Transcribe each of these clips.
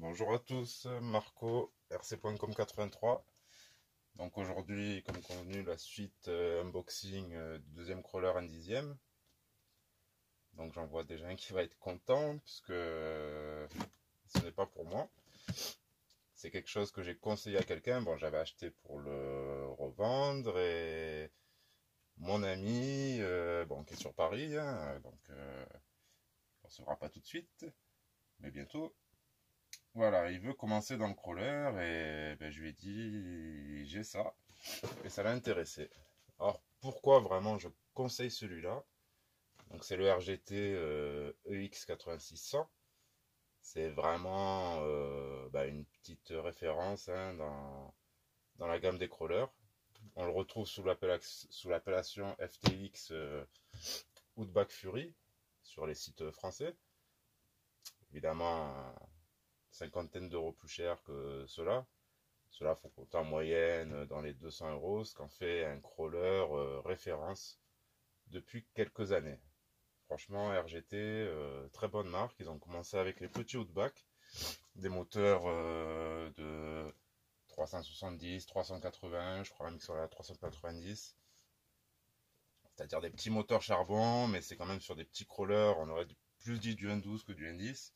Bonjour à tous, Marco, rc.com 83. Donc aujourd'hui, comme convenu, la suite unboxing du deuxième crawler un dixième. Donc j'en vois déjà un qui va être content, puisque ce n'est pas pour moi. C'est quelque chose que j'ai conseillé à quelqu'un. Bon, j'avais acheté pour le revendre et mon ami, bon, qui est sur Paris, hein, donc on ne se verra pas tout de suite, mais bientôt. Voilà, il veut commencer dans le crawler et ben, je lui ai dit j'ai ça et ça l'a intéressé. Alors pourquoi vraiment je conseille celui-là? Donc c'est le RGT EX 8600. C'est vraiment une petite référence, hein, dans la gamme des crawlers. On le retrouve sous l'appellation FTX Outback Fury sur les sites français. Évidemment, cinquantaine d'euros plus cher que cela. Cela faut compter en moyenne dans les 200 euros, ce qu'en fait un crawler référence depuis quelques années. Franchement, RGT, très bonne marque. Ils ont commencé avec les petits Outback, des moteurs de 370, 380, je crois même qu'ils sont à 390. C'est-à-dire des petits moteurs charbon, mais c'est quand même sur des petits crawlers. On aurait plus dit du N12 que du N10.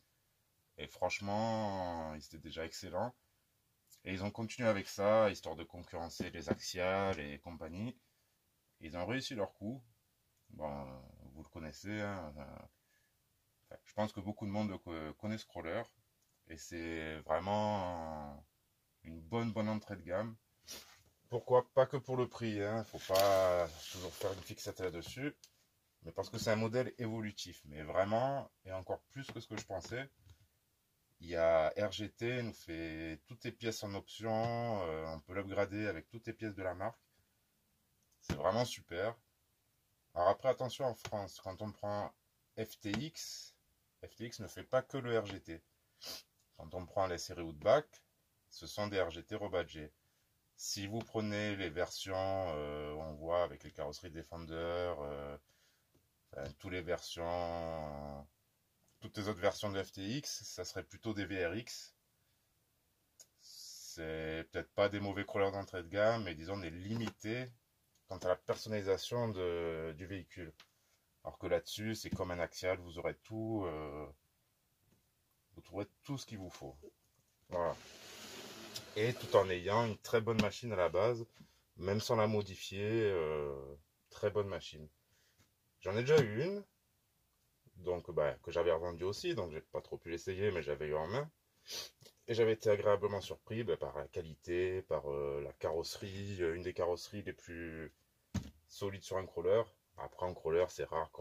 Et franchement, ils étaient déjà excellents. Et ils ont continué avec ça, histoire de concurrencer les Axial et compagnie. Ils ont réussi leur coup. Bon, vous le connaissez, hein. Je pense que beaucoup de monde connaît ce crawler. Et c'est vraiment une bonne entrée de gamme. Pourquoi? Pas que pour le prix, hein. Faut pas toujours faire une fixette là-dessus. Mais parce que c'est un modèle évolutif. Mais vraiment, et encore plus que ce que je pensais. Il y a RGT, nous fait toutes les pièces en option. On peut l'upgrader avec toutes les pièces de la marque. C'est vraiment super. Alors après, attention en France, quand on prend FTX, FTX ne fait pas que le RGT. Quand on prend les séries Outback, ce sont des RGT rebadgés. Si vous prenez les versions, on voit avec les carrosseries Defender, toutes les versions, toutes les autres versions de FTX, ça serait plutôt des VRX. C'est peut-être pas des mauvais crawlers d'entrée de gamme, mais disons des limités quant à la personnalisation du véhicule. Alors que là-dessus, c'est comme un Axial, vous aurez tout, vous trouverez tout ce qu'il vous faut. Voilà. Et tout en ayant une très bonne machine à la base, même sans la modifier, très bonne machine. J'en ai déjà eu une, donc que j'avais revendue aussi, donc j'ai pas trop pu l'essayer, mais j'avais eu en main. Et j'avais été agréablement surpris par la qualité, par la carrosserie, une des carrosseries les plus solides sur un crawler. Après, en crawler, c'est rare